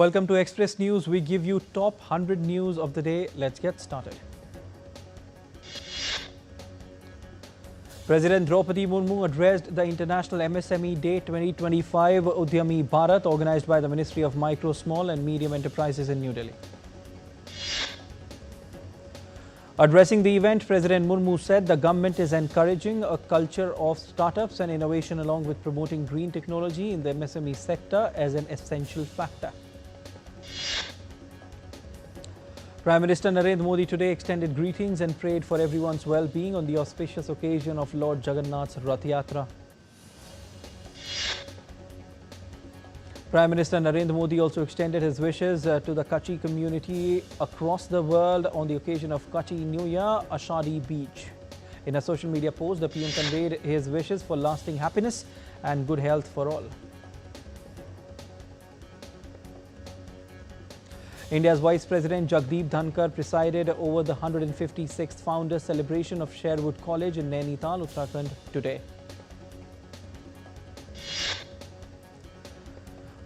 Welcome to Express News. We give you top 100 news of the day. Let's get started. President Draupadi Murmu addressed the International MSME Day 2025 Udyami Bharat organized by the Ministry of Micro, Small and Medium Enterprises in New Delhi. Addressing the event, President Murmu said the government is encouraging a culture of startups and innovation along with promoting green technology in the MSME sector as an essential factor. Prime Minister Narendra Modi today extended greetings and prayed for everyone's well-being on the auspicious occasion of Lord Jagannath's Rath Yatra. Prime Minister Narendra Modi also extended his wishes to the Kachi community across the world on the occasion of Kachi New Year, Ashadi Beach. In a social media post, the PM conveyed his wishes for lasting happiness and good health for all. India's Vice President Jagdeep Dhankar presided over the 156th Founders Celebration of Sherwood College in Nainital, Uttarakhand today.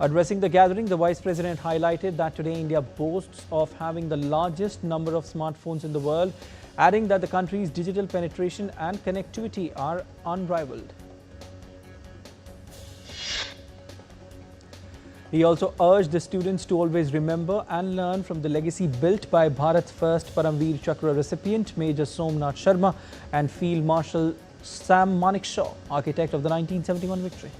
Addressing the gathering, the Vice President highlighted that today India boasts of having the largest number of smartphones in the world, adding that the country's digital penetration and connectivity are unrivaled. He also urged the students to always remember and learn from the legacy built by Bharat's first Paramveer Chakra recipient, Major Somnath Sharma, and Field Marshal Sam Manekshaw, architect of the 1971 victory.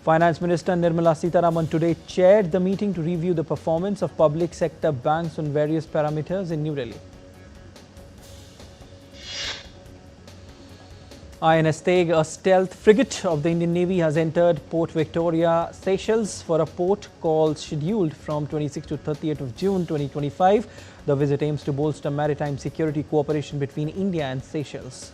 Finance Minister Nirmala Sitharaman today chaired the meeting to review the performance of public sector banks on various parameters in New Delhi. INS Teg, a stealth frigate of the Indian Navy, has entered Port Victoria, Seychelles for a port call scheduled from 26th to 30th of June 2025. The visit aims to bolster maritime security cooperation between India and Seychelles.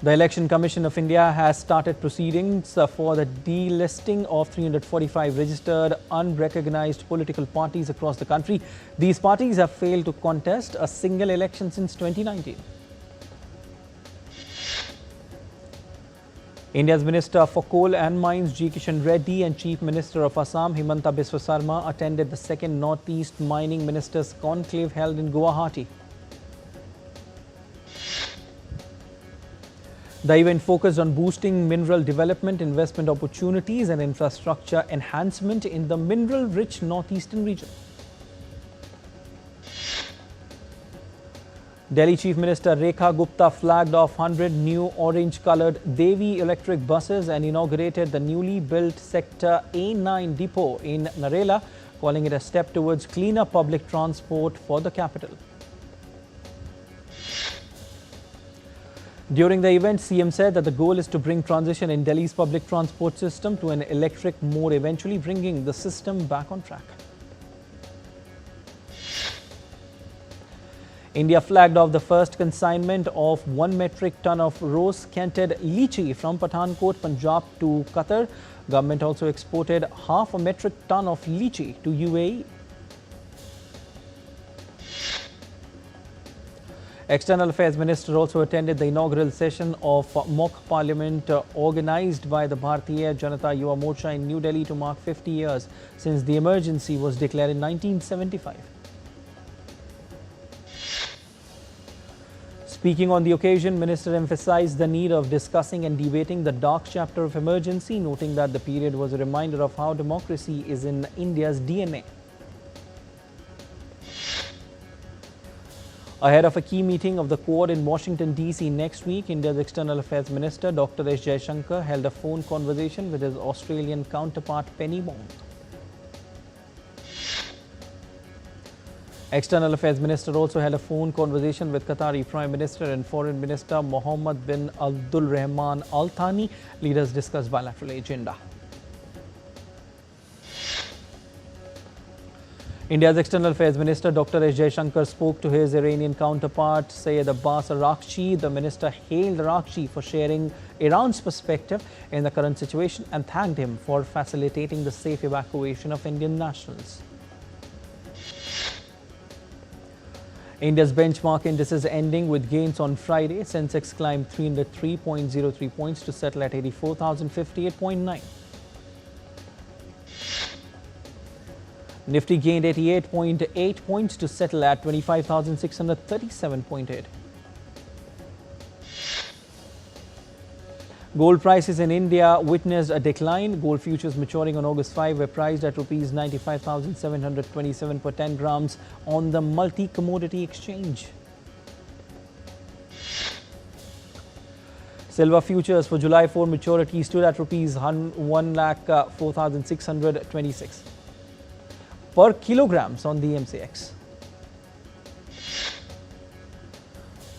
The Election Commission of India has started proceedings for the delisting of 345 registered unrecognized political parties across the country. These parties have failed to contest a single election since 2019. India's Minister for Coal and Mines G. Kishan Reddy and Chief Minister of Assam Himanta Biswa Sarma attended the second Northeast Mining Ministers Conclave held in Guwahati. The event focused on boosting mineral development, investment opportunities and infrastructure enhancement in the mineral-rich northeastern region. Delhi Chief Minister Rekha Gupta flagged off 100 new orange-coloured Devi electric buses and inaugurated the newly built Sector A9 depot in Narela, calling it a step towards cleaner public transport for the capital. During the event, CM said that the goal is to bring transition in Delhi's public transport system to an electric mode, eventually bringing the system back on track. India flagged off the first consignment of 1 metric ton of rose-scented lychee from Pathankot, Punjab to Qatar. Government also exported half a metric ton of lychee to UAE. External Affairs Minister also attended the inaugural session of mock parliament organized by the Bharatiya Janata Yuva Morcha in New Delhi to mark 50 years since the emergency was declared in 1975. Speaking on the occasion, Minister emphasized the need of discussing and debating the dark chapter of emergency, noting that the period was a reminder of how democracy is in India's DNA. Ahead of a key meeting of the Quad in Washington, D.C. next week, India's External Affairs Minister Dr. S. Jaishankar held a phone conversation with his Australian counterpart Penny Wong. External Affairs Minister also held a phone conversation with Qatari Prime Minister and Foreign Minister Mohammed bin Abdul Rahman Al Thani. Leaders discussed bilateral agenda. India's External Affairs Minister Dr. S. Jaishankar spoke to his Iranian counterpart Syed Abbas Araghchi. The minister hailed Araghchi for sharing Iran's perspective in the current situation and thanked him for facilitating the safe evacuation of Indian nationals. India's benchmark indices ending with gains on Friday. Sensex climbed 303.03 points to settle at 84,058.9. Nifty gained 88.8 points to settle at 25,637.8. Gold prices in India witnessed a decline. Gold futures maturing on August 5 were priced at Rs 95,727 per 10 grams on the multi-commodity exchange. Silver futures for July 4 maturity stood at Rs 1,04,626 per kilograms on the MCX.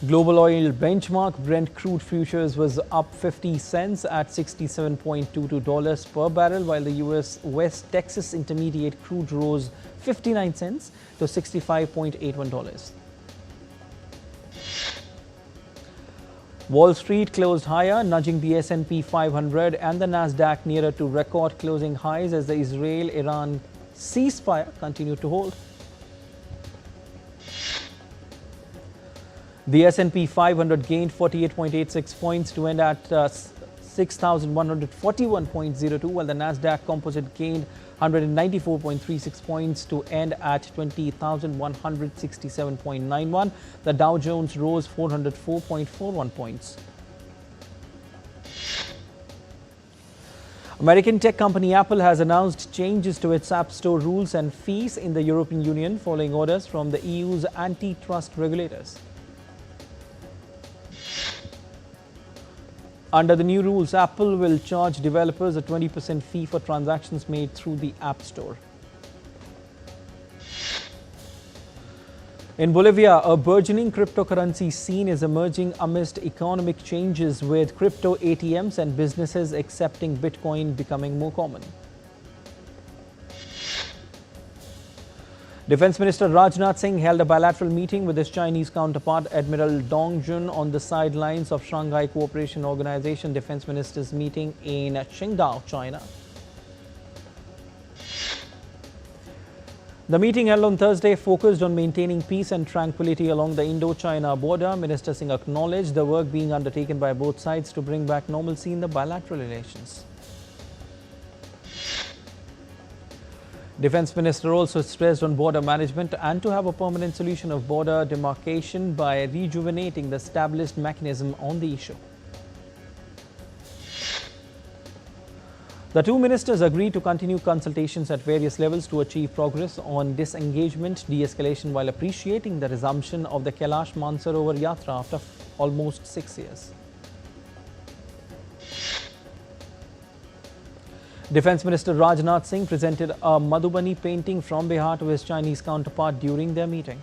Global oil benchmark Brent crude futures was up 50 cents at $67.22 per barrel, while the US West Texas Intermediate crude rose 59 cents to $65.81. Wall Street closed higher, nudging the S&P 500 and the Nasdaq nearer to record closing highs as the Israel-Iran ceasefire continued to hold. The S&P 500 gained 48.86 points to end at 6,141.02, while the Nasdaq Composite gained 194.36 points to end at 20,167.91. The Dow Jones rose 404.41 points. American tech company Apple has announced changes to its App Store rules and fees in the European Union following orders from the EU's antitrust regulators. Under the new rules, Apple will charge developers a 20% fee for transactions made through the App Store. In Bolivia, a burgeoning cryptocurrency scene is emerging amidst economic changes, with crypto ATMs and businesses accepting Bitcoin becoming more common. Defence Minister Rajnath Singh held a bilateral meeting with his Chinese counterpart Admiral Dong Jun on the sidelines of Shanghai Cooperation Organization Defence Ministers meeting in Qingdao, China. The meeting held on Thursday focused on maintaining peace and tranquility along the Indo-China border. Minister Singh acknowledged the work being undertaken by both sides to bring back normalcy in the bilateral relations. Defence Minister also stressed on border management and to have a permanent solution of border demarcation by rejuvenating the established mechanism on the issue. The two ministers agreed to continue consultations at various levels to achieve progress on disengagement, de-escalation, while appreciating the resumption of the Kailash Mansarovar Yatra after almost 6 years. Defence Minister Rajnath Singh presented a Madhubani painting from Bihar to his Chinese counterpart during their meeting.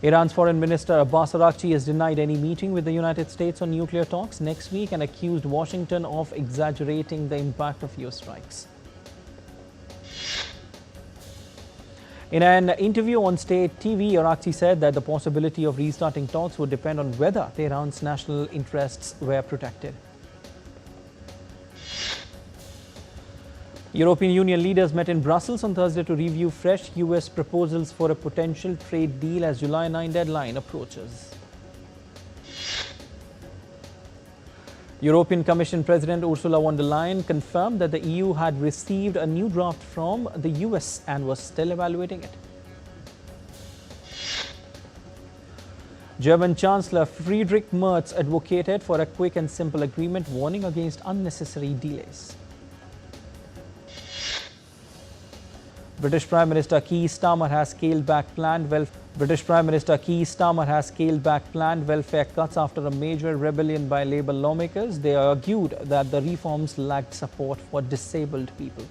Iran's Foreign Minister Abbas Araghchi has denied any meeting with the United States on nuclear talks next week and accused Washington of exaggerating the impact of US strikes. In an interview on state TV, Araghchi said that the possibility of restarting talks would depend on whether Tehran's national interests were protected. European Union leaders met in Brussels on Thursday to review fresh US proposals for a potential trade deal as July 9 deadline approaches. European Commission President Ursula von der Leyen confirmed that the EU had received a new draft from the US and was still evaluating it. German Chancellor Friedrich Merz advocated for a quick and simple agreement, warning against unnecessary delays. British Prime Minister Keir Starmer has scaled back planned welfare cuts after a major rebellion by Labour lawmakers. They argued that the reforms lacked support for disabled people.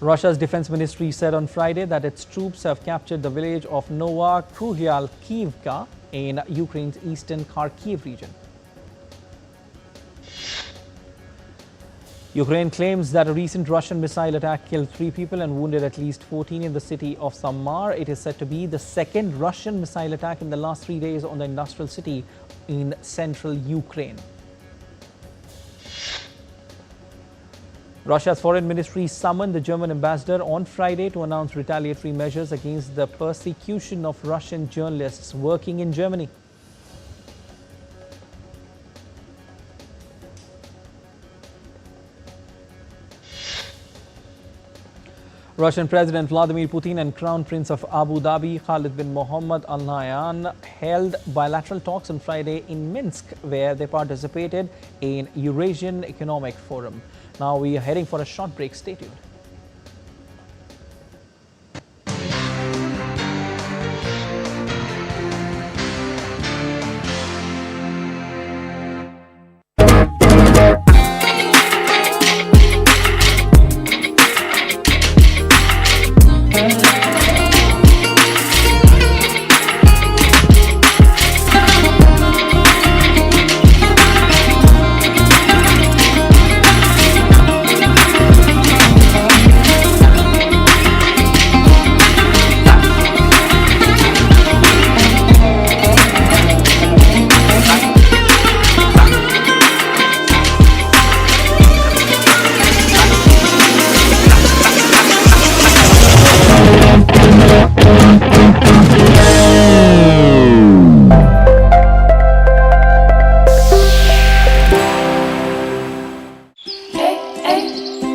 Russia's defense ministry said on Friday that its troops have captured the village of Nova Kruhyalkivka in Ukraine's eastern Kharkiv region. Ukraine claims that a recent Russian missile attack killed 3 people and wounded at least 14 in the city of Samar. It is said to be the second Russian missile attack in the last 3 days on the industrial city in central Ukraine. Russia's foreign ministry summoned the German ambassador on Friday to announce retaliatory measures against the persecution of Russian journalists working in Germany. Russian President Vladimir Putin and Crown Prince of Abu Dhabi Khalid bin Mohammed Al Nahyan held bilateral talks on Friday in Minsk, where they participated in Eurasian Economic Forum. Now we are heading for a short break. Stay tuned.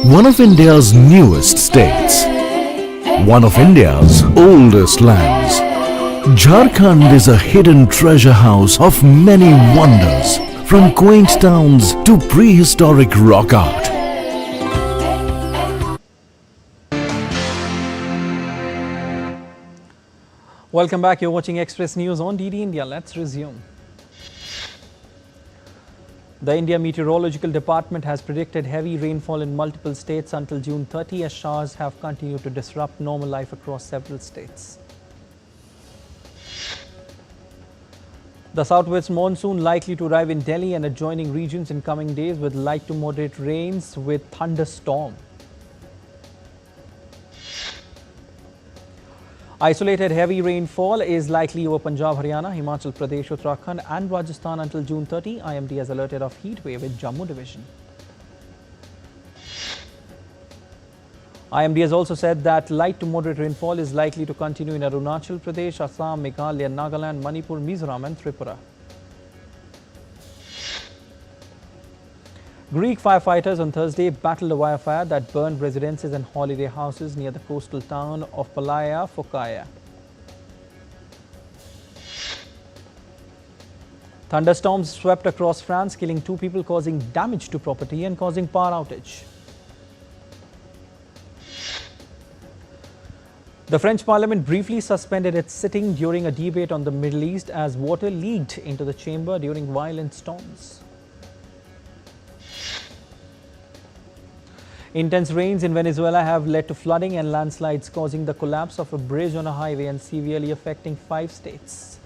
One of India's newest states, one of India's oldest lands, Jharkhand is a hidden treasure house of many wonders, from quaint towns to prehistoric rock art. Welcome back. You're watching Express News on DD India. Let's resume. The India Meteorological Department has predicted heavy rainfall in multiple states until June 30, as showers have continued to disrupt normal life across several states. The southwest monsoon likely to arrive in Delhi and adjoining regions in coming days with light to moderate rains with thunderstorm. Isolated heavy rainfall is likely over Punjab, Haryana, Himachal Pradesh, Uttarakhand and Rajasthan until June 30. IMD has alerted of heat wave in Jammu division. IMD has also said that light to moderate rainfall is likely to continue in Arunachal Pradesh, Assam, Meghalaya, Nagaland, Manipur, Mizoram and Tripura. Greek firefighters on Thursday battled a wildfire that burned residences and holiday houses near the coastal town of Palaya, Fokaya. Thunderstorms swept across France, killing 2 people, causing damage to property and causing power outage. The French Parliament briefly suspended its sitting during a debate on the Middle East as water leaked into the chamber during violent storms. Intense rains in Venezuela have led to flooding and landslides, causing the collapse of a bridge on a highway and severely affecting 5 states.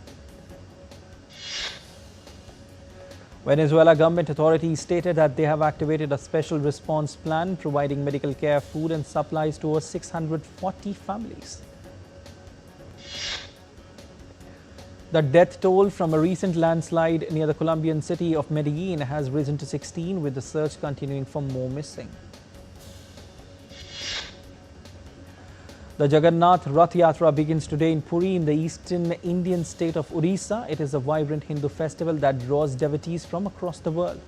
Venezuela government authorities stated that they have activated a special response plan providing medical care, food and supplies to over 640 families. The death toll from a recent landslide near the Colombian city of Medellin has risen to 16, with the search continuing for more missing. The Jagannath Rath Yatra begins today in Puri in the eastern Indian state of Odisha. It is a vibrant Hindu festival that draws devotees from across the world.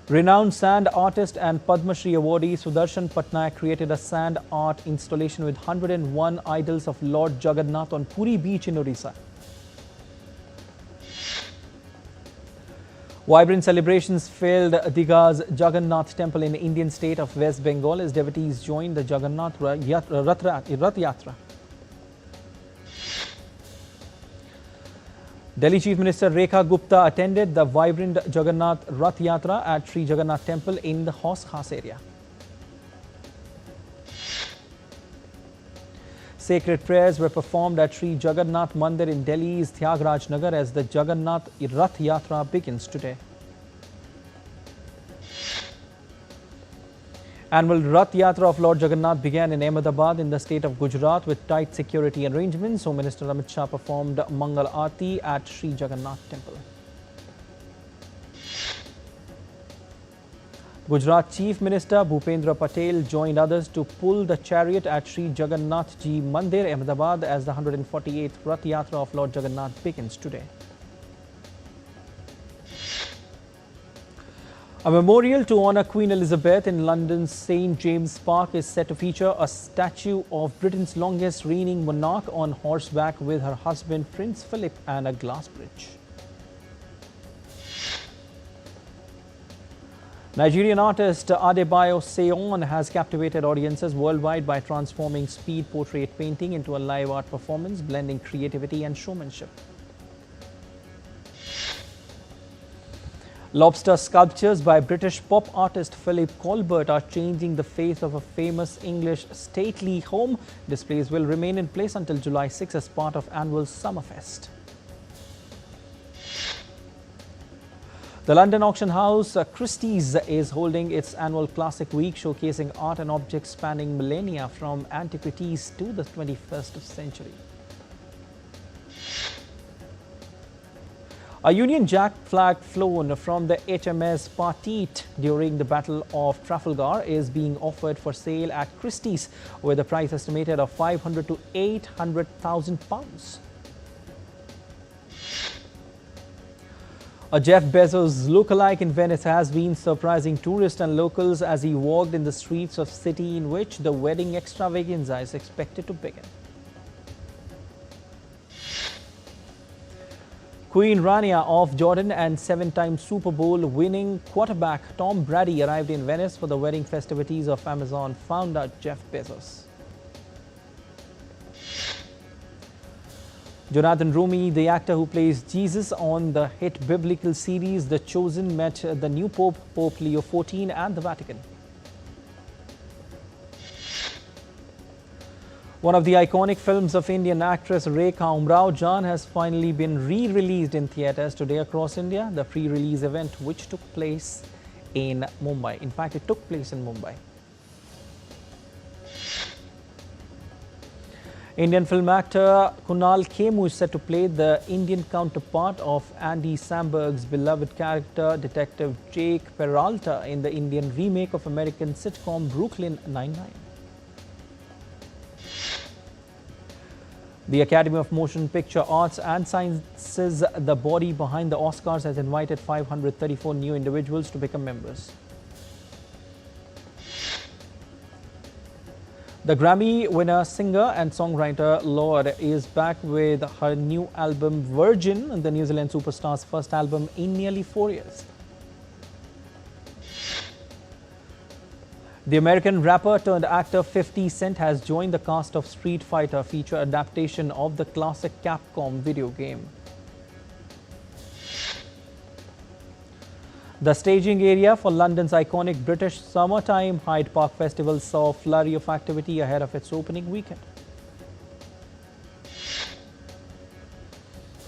Renowned sand artist and Padma Shri awardee Sudarshan Patnaik created a sand art installation with 101 idols of Lord Jagannath on Puri beach in Odisha. Vibrant celebrations filled Digha's Jagannath temple in the Indian state of West Bengal as devotees joined the Jagannath Rath Yatra. Delhi Chief Minister Rekha Gupta attended the vibrant Jagannath Rath Yatra at Sri Jagannath Temple in the Haus Khas area. Sacred prayers were performed at Sri Jagannath Mandir in Delhi's Tyagraj Nagar as the Jagannath Rath Yatra begins today. Annual Rath Yatra of Lord Jagannath began in Ahmedabad in the state of Gujarat with tight security arrangements. Home Minister Amit Shah performed Mangal Aarti at Sri Jagannath Temple. Gujarat Chief Minister Bhupendra Patel joined others to pull the chariot at Sri Jagannath Ji Mandir, Ahmedabad, as the 148th Rath Yatra of Lord Jagannath begins today. A memorial to honour Queen Elizabeth in London's St James Park is set to feature a statue of Britain's longest reigning monarch on horseback with her husband Prince Philip and a glass bridge. Nigerian artist Adebayo Seyon has captivated audiences worldwide by transforming speed portrait painting into a live art performance, blending creativity and showmanship. Lobster sculptures by British pop artist Philip Colbert are changing the face of a famous English stately home. Displays will remain in place until July 6 as part of annual Summerfest. The London auction house Christie's is holding its annual Classic Week, showcasing art and objects spanning millennia from antiquities to the 21st century. A Union Jack flag flown from the HMS Partiet during the Battle of Trafalgar is being offered for sale at Christie's, with a price estimated of £500,000 to £800,000. A Jeff Bezos lookalike in Venice has been surprising tourists and locals as he walked in the streets of city in which the wedding extravaganza is expected to begin. Queen Rania of Jordan and seven-time Super Bowl winning quarterback Tom Brady arrived in Venice for the wedding festivities of Amazon founder Jeff Bezos. Jonathan Romy, the actor who plays Jesus on the hit biblical series The Chosen, met the new Pope, Pope Leo XIV, and the Vatican. One of the iconic films of Indian actress Rekha Umrao Jan has finally been re-released in theatres today across India. The pre-release event, which took place in Mumbai. In fact, it took place in Mumbai. Indian film actor Kunal Khemu is set to play the Indian counterpart of Andy Samberg's beloved character Detective Jake Peralta in the Indian remake of American sitcom Brooklyn Nine-Nine. The Academy of Motion Picture Arts and Sciences, the body behind the Oscars, has invited 534 new individuals to become members. The Grammy winner, singer and songwriter Lorde is back with her new album Virgin, the New Zealand superstar's first album in nearly 4 years. The American rapper turned actor 50 Cent has joined the cast of Street Fighter feature adaptation of the classic Capcom video game. The staging area for London's iconic British Summertime Hyde Park Festival saw a flurry of activity ahead of its opening weekend.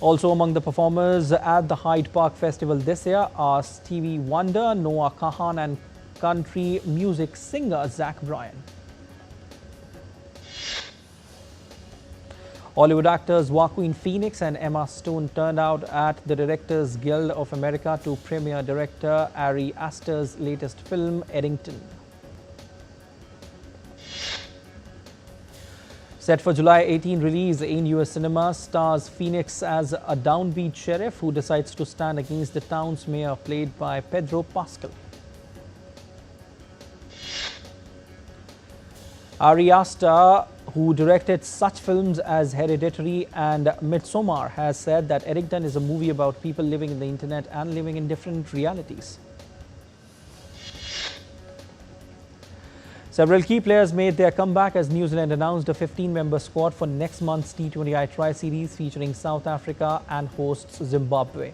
Also among the performers at the Hyde Park Festival this year are Stevie Wonder, Noah Kahan and country music singer Zach Bryan. Hollywood actors Joaquin Phoenix and Emma Stone turned out at the Directors Guild of America to premiere director Ari Aster's latest film, Eddington. Set for July 18 release in US cinemas, stars Phoenix as a downbeat sheriff who decides to stand against the town's mayor, played by Pedro Pascal. Ari Aster, who directed such films as Hereditary and Midsommar, has said that Eddington is a movie about people living in the internet and living in different realities. Several key players made their comeback as New Zealand announced a 15-member squad for next month's T20I Tri-Series featuring South Africa and hosts Zimbabwe.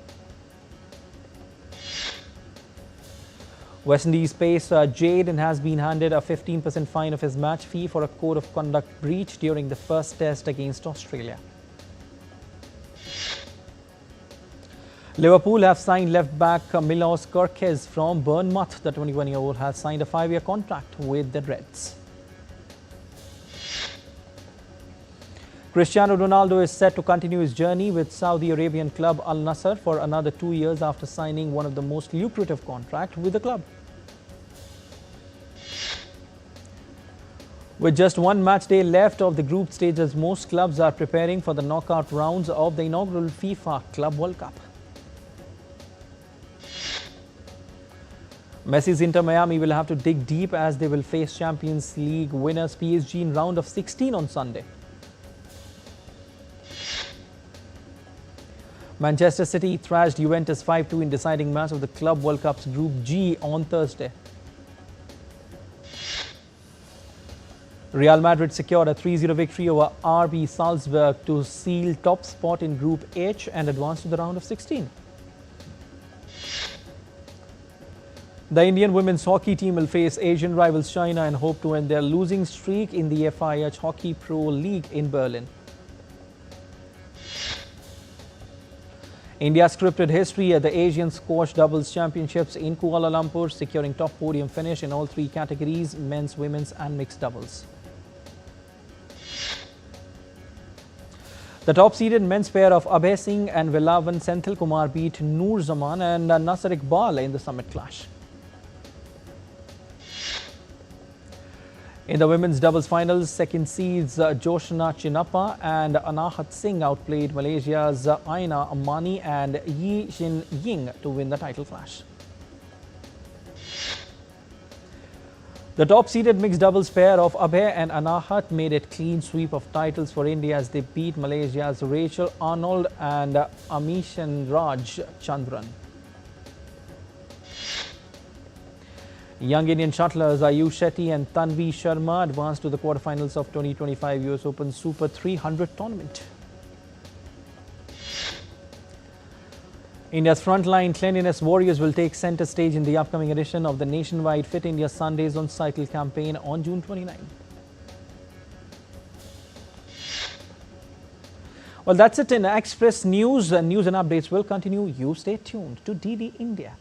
West Indies pacer Jaden has been handed a 15% fine of his match fee for a code of conduct breach during the first test against Australia. Liverpool have signed left-back Milos Kerkez from Bournemouth. The 21-year-old has signed a 5-year contract with the Reds. Cristiano Ronaldo is set to continue his journey with Saudi Arabian club Al Nassr for another 2 years after signing one of the most lucrative contracts with the club. With just one match day left of the group stages, most clubs are preparing for the knockout rounds of the inaugural FIFA Club World Cup. Messi's Inter Miami will have to dig deep as they will face Champions League winners PSG in round of 16 on Sunday. Manchester City thrashed Juventus 5-2 in deciding match of the Club World Cup's Group G on Thursday. Real Madrid secured a 3-0 victory over RB Salzburg to seal top spot in Group H and advance to the round of 16. The Indian women's hockey team will face Asian rivals China and hope to end their losing streak in the FIH Hockey Pro League in Berlin. India scripted history at the Asian Squash Doubles Championships in Kuala Lumpur, securing top podium finish in all three categories: men's, women's and mixed doubles. The top-seeded men's pair of Abhay Singh and Velavan Senthil Kumar beat Noor Zaman and Nasser Iqbal in the summit clash. In the women's doubles finals, second seeds Joshna Chinappa and Anahat Singh outplayed Malaysia's Aina Amani and Yi Xin Ying to win the title clash. The top-seeded mixed doubles pair of Abhay and Anahat made it clean sweep of titles for India as they beat Malaysia's Rachel Arnold and Amishan Raj Chandran. Young Indian shuttlers Ayush Shetty and Tanvi Sharma advanced to the quarterfinals of 2025 US Open Super 300 tournament. India's frontline cleanliness warriors will take centre stage in the upcoming edition of the nationwide Fit India Sundays on Cycle campaign on June 29. Well, that's it in Express News. News and updates will continue. You stay tuned to DD India.